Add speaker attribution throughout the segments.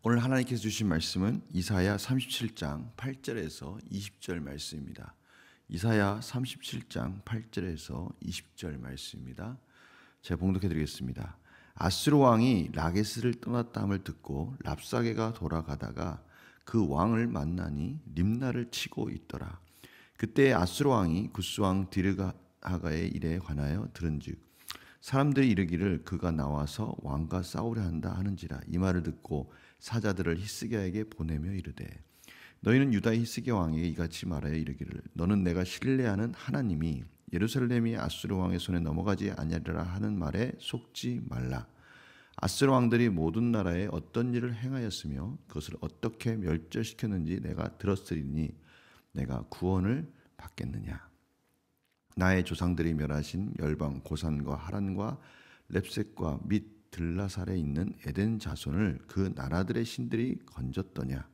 Speaker 1: 오늘 하나님께서 주신 말씀은 이사야 37장 8절에서 20절 말씀입니다. 이사야 37장 8절에서 20절 말씀입니다. 제가 봉독해 드리겠습니다. 아수르 왕이 라게스를 떠났다 함을 듣고 랍사게가 돌아가다가 그 왕을 만나니 림나를 치고 있더라. 그때 아수르 왕이 구스 왕 디르하가의 일에 관하여 들은즉 사람들이 이르기를 그가 나와서 왕과 싸우려 한다 하는지라. 이 말을 듣고 사자들을 히스기야에게 보내며 이르되 너희는 유다 히스기야 왕에게 이같이 말하여 이르기를 너는 내가 신뢰하는 하나님이 예루살렘이 아수르 왕의 손에 넘어가지 아니하리라 하는 말에 속지 말라. 아수르 왕들이 모든 나라에 어떤 일을 행하였으며 그것을 어떻게 멸절시켰는지 내가 들었으리니 내가 구원을 받겠느냐. 나의 조상들이 멸하신 열방 고산과 하란과 렙셋과 및 들라살에 있는 에덴 자손을 그 나라들의 신들이 건졌더냐.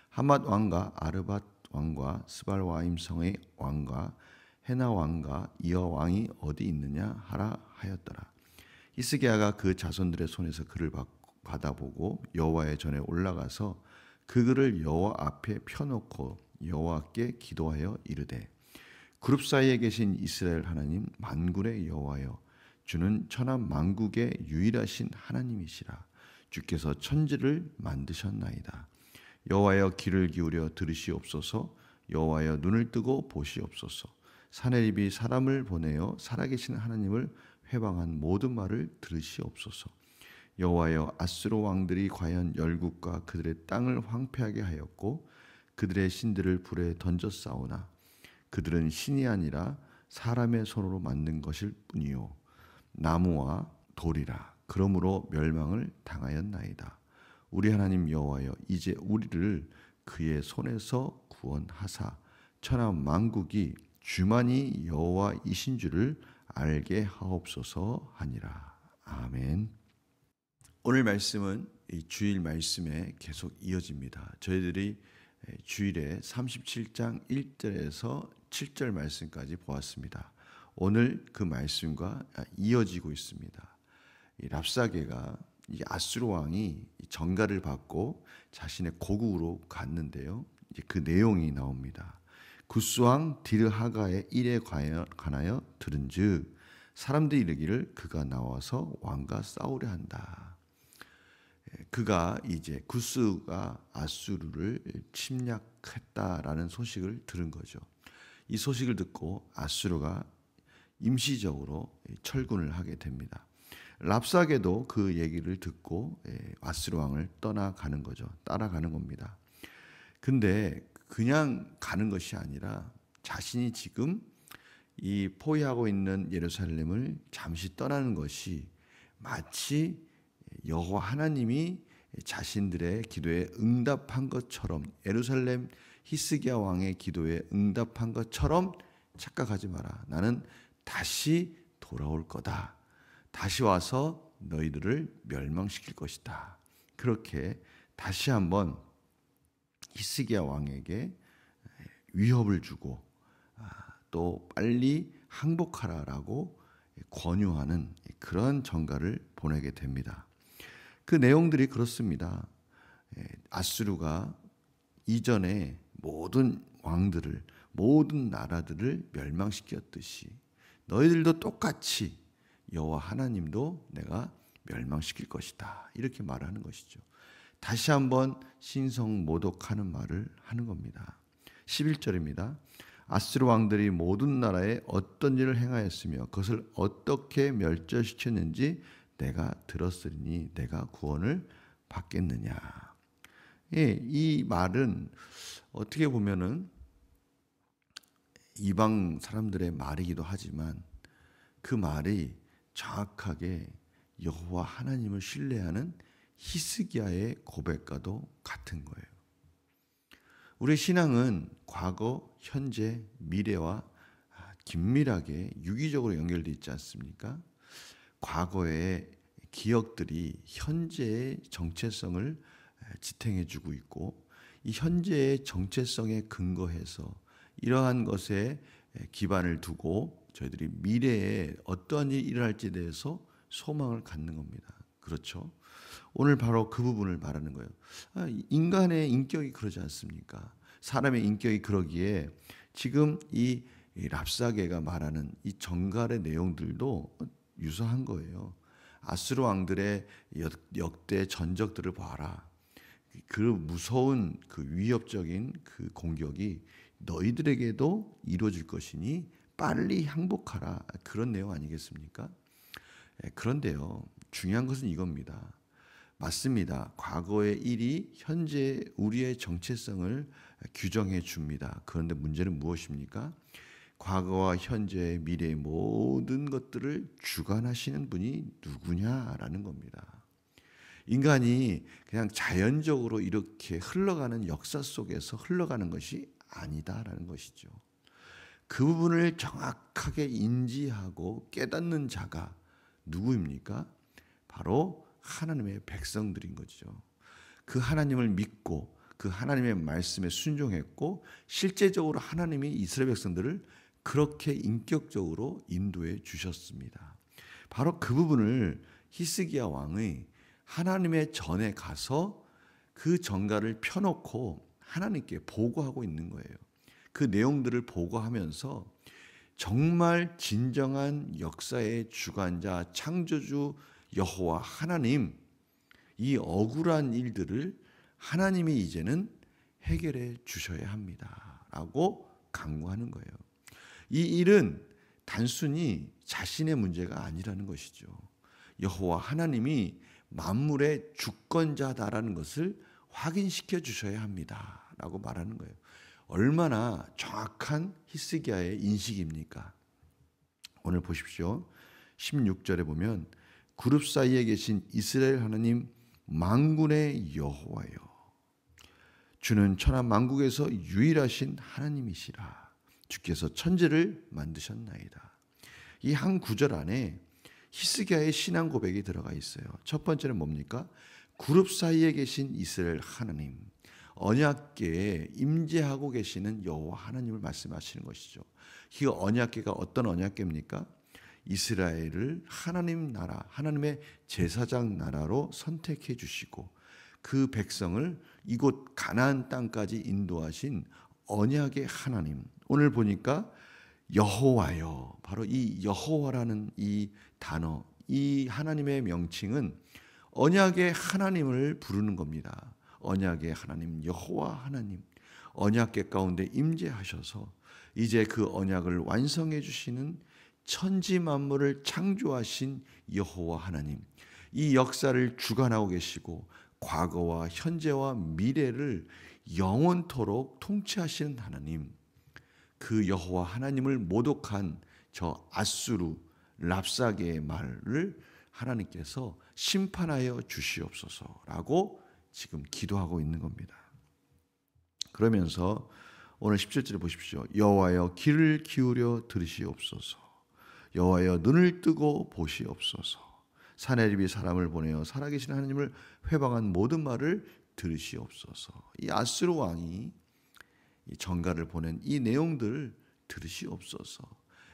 Speaker 1: 하맛 왕과 아르밧 왕과 스발와임 성의 왕과 헤나 왕과 이어 왕이 어디 있느냐 하라 하였더라. 히스기야가 그 자손들의 손에서 글을 받아보고 여호와의 전에 올라가서 그 글을 여호와 앞에 펴놓고 여호와께 기도하여 이르되 그룹 사이에 계신 이스라엘 하나님 만군의 여호와여 주는 천하 만국의 유일하신 하나님이시라. 주께서 천지를 만드셨나이다. 여호와여 귀를 기울여 들으시옵소서. 여호와여 눈을 뜨고 보시옵소서. 사내립이 사람을 보내어 살아계신 하나님을 회방한 모든 말을 들으시옵소서. 여호와여 아수르 왕들이 과연 열국과 그들의 땅을 황폐하게 하였고 그들의 신들을 불에 던졌사오나 그들은 신이 아니라 사람의 손으로 만든 것일 뿐이요 나무와 돌이라. 그러므로 멸망을 당하였나이다. 우리 하나님 여호와여 이제 우리를 그의 손에서 구원하사 천하 만국이 주만이 여호와이신 줄을 알게 하옵소서 하니라. 아멘. 오늘 말씀은 이 주일 말씀에 계속 이어집니다. 저희들이 주일에 37장 1절에서 7절 말씀까지 보았습니다. 오늘 그 말씀과 이어지고 있습니다. 이 랍사게가 이 아수르 왕이 전가를 받고 자신의 고국으로 갔는데요. 이제 그 내용이 나옵니다. 구스 왕 디르하가의 일에 관하여 들은즉 사람들이 이르기를 그가 나와서 왕과 싸우려 한다. 그가 이제 구스가 아수르를 침략했다라는 소식을 들은 거죠. 이 소식을 듣고 아수르가 임시적으로 철군을 하게 됩니다. 랍사게도 그 얘기를 듣고 아수르 왕을 떠나가는 거죠. 따라가는 겁니다. 근데 그냥 가는 것이 아니라 자신이 지금 이 포위하고 있는 예루살렘을 잠시 떠나는 것이 마치 여호와 하나님이 자신들의 기도에 응답한 것처럼 예루살렘 히스기야 왕의 기도에 응답한 것처럼 착각하지 마라. 나는 다시 돌아올 거다. 다시 와서 너희들을 멸망시킬 것이다. 그렇게 다시 한번 히스기야 왕에게 위협을 주고 또 빨리 항복하라라고 권유하는 그런 전가를 보내게 됩니다. 그 내용들이 그렇습니다. 아수르가 이전에 모든 왕들을 모든 나라들을 멸망시켰듯이 너희들도 똑같이 여호와 하나님도 내가 멸망시킬 것이다. 이렇게 말하는 것이죠. 다시 한번 신성모독하는 말을 하는 겁니다. 11절입니다. 아수르 왕들이 모든 나라에 어떤 일을 행하였으며 그것을 어떻게 멸절시켰는지 내가 들었으니 내가 구원을 받겠느냐. 예, 이 말은 어떻게 보면은 이방 사람들의 말이기도 하지만 그 말이 정확하게 여호와 하나님을 신뢰하는 히스기야의 고백과도 같은 거예요. 우리의 신앙은 과거, 현재, 미래와 긴밀하게 유기적으로 연결되어 있지 않습니까? 과거의 기억들이 현재의 정체성을 지탱해주고 있고 이 현재의 정체성에 근거해서 이러한 것에 기반을 두고 저희들이 미래에 어떠한 일이 일어날지에 대해서 소망을 갖는 겁니다. 그렇죠? 오늘 바로 그 부분을 말하는 거예요. 인간의 인격이 그러지 않습니까? 사람의 인격이 그러기에 지금 이 랍사게가 말하는 이 정갈의 내용들도 유사한 거예요. 아수르 왕들의 역대 전적들을 봐라. 그 무서운 그 위협적인 그 공격이 너희들에게도 이루어질 것이니 빨리 항복하라. 그런 내용 아니겠습니까? 그런데요, 중요한 것은 이겁니다. 맞습니다. 과거의 일이 현재 우리의 정체성을 규정해 줍니다. 그런데 문제는 무엇입니까? 과거와 현재, 미래의 모든 것들을 주관하시는 분이 누구냐라는 겁니다. 인간이 그냥 자연적으로 이렇게 흘러가는 역사 속에서 흘러가는 것이 아니다라는 것이죠. 그 부분을 정확하게 인지하고 깨닫는 자가 누구입니까? 바로 하나님의 백성들인 거죠. 그 하나님을 믿고 그 하나님의 말씀에 순종했고 실제적으로 하나님이 이스라엘 백성들을 그렇게 인격적으로 인도해 주셨습니다. 바로 그 부분을 히스기야 왕의 하나님의 전에 가서 그 전가를 펴놓고 하나님께 보고하고 있는 거예요. 그 내용들을 보고하면서 정말 진정한 역사의 주관자 창조주 여호와 하나님, 이 억울한 일들을 하나님이 이제는 해결해 주셔야 합니다 라고 강구하는 거예요. 이 일은 단순히 자신의 문제가 아니라는 것이죠. 여호와 하나님이 만물의 주권자다라는 것을 확인시켜 주셔야 합니다 라고 말하는 거예요. 얼마나 정확한 히스기야의 인식입니까? 오늘 보십시오. 16절에 보면 그룹 사이에 계신 이스라엘 하나님 만군의 여호와여, 주는 천하 만국에서 유일하신 하나님이시라. 주께서 천지를 만드셨나이다. 이 한 구절 안에 히스기야의 신앙 고백이 들어가 있어요. 첫 번째는 뭡니까? 그룹 사이에 계신 이스라엘 하나님, 언약궤에 임재하고 계시는 여호와 하나님을 말씀하시는 것이죠. 이 언약궤가 어떤 언약궤입니까? 이스라엘을 하나님 나라, 하나님의 제사장 나라로 선택해 주시고 그 백성을 이곳 가나안 땅까지 인도하신 언약의 하나님. 오늘 보니까 여호와여, 바로 이 여호와라는 이 단어, 이 하나님의 명칭은 언약의 하나님을 부르는 겁니다. 언약의 하나님, 여호와 하나님, 언약궤 가운데 임재하셔서 이제 그 언약을 완성해 주시는 천지 만물을 창조하신 여호와 하나님, 이 역사를 주관하고 계시고 과거와 현재와 미래를 영원토록 통치하시는 하나님, 그 여호와 하나님을 모독한 저 아수르 랍사게의 말을 하나님께서 심판하여 주시옵소서라고 지금 기도하고 있는 겁니다. 그러면서 오늘 17절에 보십시오. 여호와여 귀를 기울여 들으시옵소서. 여호와여 눈을 뜨고 보시옵소서. 사내립이 사람을 보내어 살아계신 하나님을 회방한 모든 말을 들으시옵소서. 이 아수르 왕이 이 전가를 보낸 이 내용들을 들으시옵소서.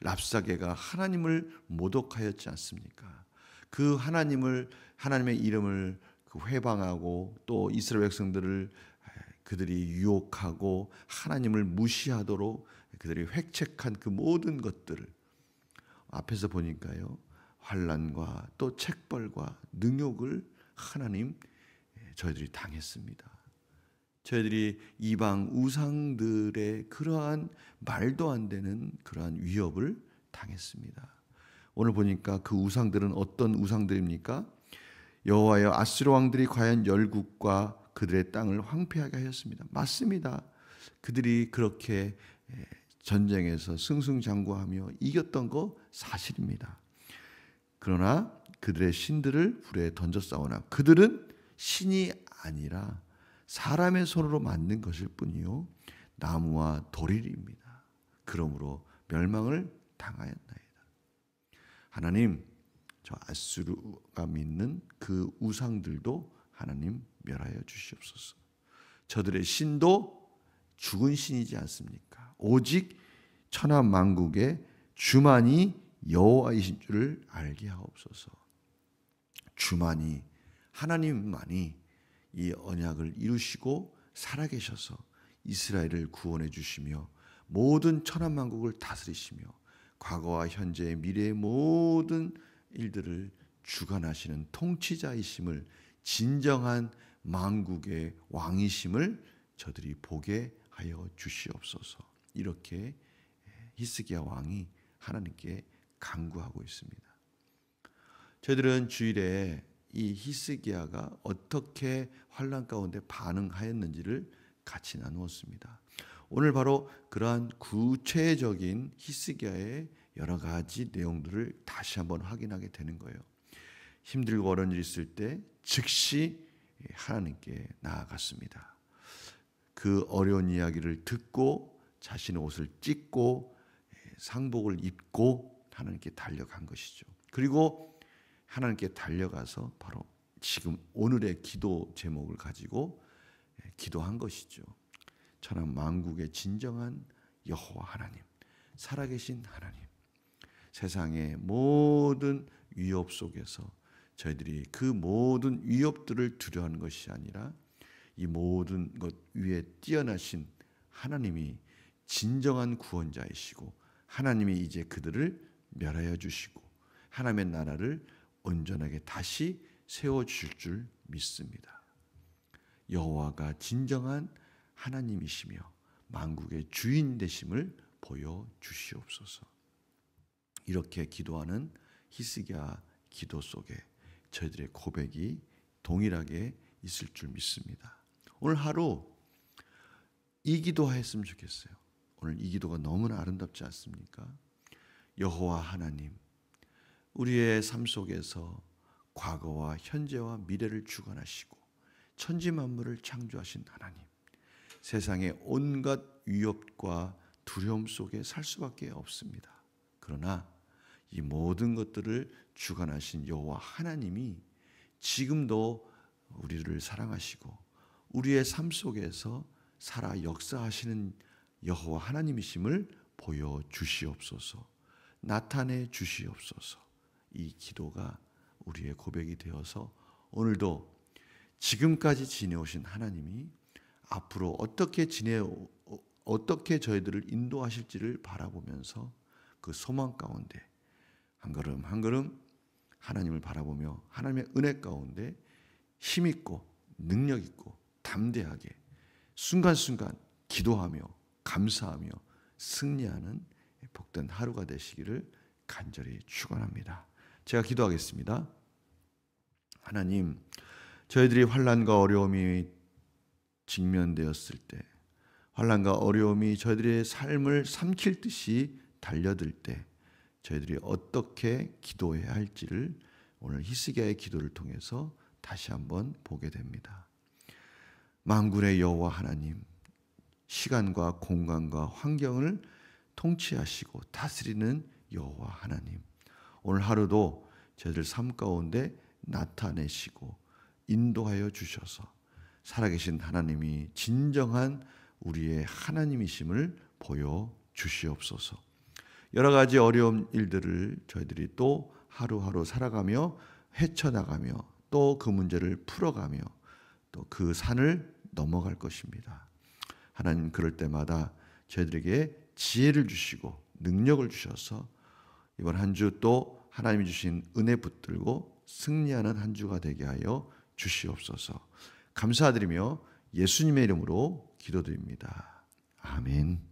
Speaker 1: 랍사게가 하나님을 모독하였지 않습니까? 그 하나님의 이름을 회방하고 또 이스라엘 백성들을 그들이 유혹하고 하나님을 무시하도록 그들이 획책한 그 모든 것들을 앞에서 보니까요, 환난과 또 책벌과 능욕을 하나님 저희들이 당했습니다. 저희들이 이방 우상들의 그러한 말도 안 되는 그러한 위협을 당했습니다. 오늘 보니까 그 우상들은 어떤 우상들입니까? 여호와여 아수르 왕들이 과연 열국과 그들의 땅을 황폐하게 하였습니다. 맞습니다. 그들이 그렇게 전쟁에서 승승장구하며 이겼던 거 사실입니다. 그러나 그들의 신들을 불에 던져 싸우나 그들은 신이 아니라 사람의 손으로 만든 것일 뿐이요 나무와 돌일입니다. 그러므로 멸망을 당하였나이다. 하나님, 저 아수르가 믿는 그 우상들도 하나님 멸하여 주시옵소서. 저들의 신도 죽은 신이지 않습니까? 오직 천하 만국의 주만이 여호와이신 줄을 알게 하옵소서. 주만이, 하나님만이 이 언약을 이루시고 살아계셔서 이스라엘을 구원해 주시며 모든 천하만국을 다스리시며 과거와 현재의 미래의 모든 일들을 주관하시는 통치자이심을, 진정한 만국의 왕이심을 저들이 보게 하여 주시옵소서. 이렇게 히스기야 왕이 하나님께 간구하고 있습니다. 저희들은 주일에 이 히스기야가 어떻게 환난 가운데 반응하였는지를 같이 나누었습니다. 오늘 바로 그러한 구체적인 히스기야의 여러 가지 내용들을 다시 한번 확인하게 되는 거예요. 힘들고 어려운 일 있을 때 즉시 하나님께 나아갔습니다. 그 어려운 이야기를 듣고 자신의 옷을 찢고 상복을 입고 하나님께 달려간 것이죠. 그리고 하나님께 달려가서 바로 지금 오늘의 기도 제목을 가지고 기도한 것이죠. 천하 만국의 진정한 여호와 하나님, 살아계신 하나님, 세상의 모든 위협 속에서 저희들이 그 모든 위협들을 두려워하는 것이 아니라 이 모든 것 위에 뛰어나신 하나님이 진정한 구원자이시고 하나님이 이제 그들을 멸하여 주시고 하나님의 나라를 온전하게 다시 세워주실 줄 믿습니다. 여호와가 진정한 하나님이시며 만국의 주인 되심을 보여주시옵소서. 이렇게 기도하는 히스기야 기도 속에 저희들의 고백이 동일하게 있을 줄 믿습니다. 오늘 하루 이 기도하였으면 좋겠어요. 오늘 이 기도가 너무나 아름답지 않습니까? 여호와 하나님, 우리의 삶 속에서 과거와 현재와 미래를 주관하시고 천지 만물을 창조하신 하나님, 세상의 온갖 위협과 두려움 속에 살 수밖에 없습니다. 그러나 이 모든 것들을 주관하신 여호와 하나님이 지금도 우리를 사랑하시고 우리의 삶 속에서 살아 역사하시는 여호와 하나님이심을 보여주시옵소서. 나타내 주시옵소서. 이 기도가 우리의 고백이 되어서 오늘도 지금까지 지내오신 하나님이 앞으로 어떻게 저희들을 인도하실지를 바라보면서 그 소망 가운데 한 걸음 한 걸음 하나님을 바라보며 하나님의 은혜 가운데 힘있고 능력있고 담대하게 순간순간 기도하며 감사하며 승리하는 복된 하루가 되시기를 간절히 축원합니다. 제가 기도하겠습니다. 하나님, 저희들이 환난과 어려움이 직면되었을 때, 환난과 어려움이 저희들의 삶을 삼킬 듯이 달려들 때 저희들이 어떻게 기도해야 할지를 오늘 히스기야의 기도를 통해서 다시 한번 보게 됩니다. 만군의 여호와 하나님, 시간과 공간과 환경을 통치하시고 다스리는 여호와 하나님, 오늘 하루도 저희들 삶 가운데 나타내시고 인도하여 주셔서 살아계신 하나님이 진정한 우리의 하나님이심을 보여주시옵소서. 여러 가지 어려운 일들을 저희들이 또 하루하루 살아가며 헤쳐나가며 또 그 문제를 풀어가며 또 그 산을 넘어갈 것입니다. 하나님, 그럴 때마다 저희들에게 지혜를 주시고 능력을 주셔서 이번 한 주 또 하나님이 주신 은혜 붙들고 승리하는 한 주가 되게 하여 주시옵소서. 감사드리며 예수님의 이름으로 기도드립니다. 아멘.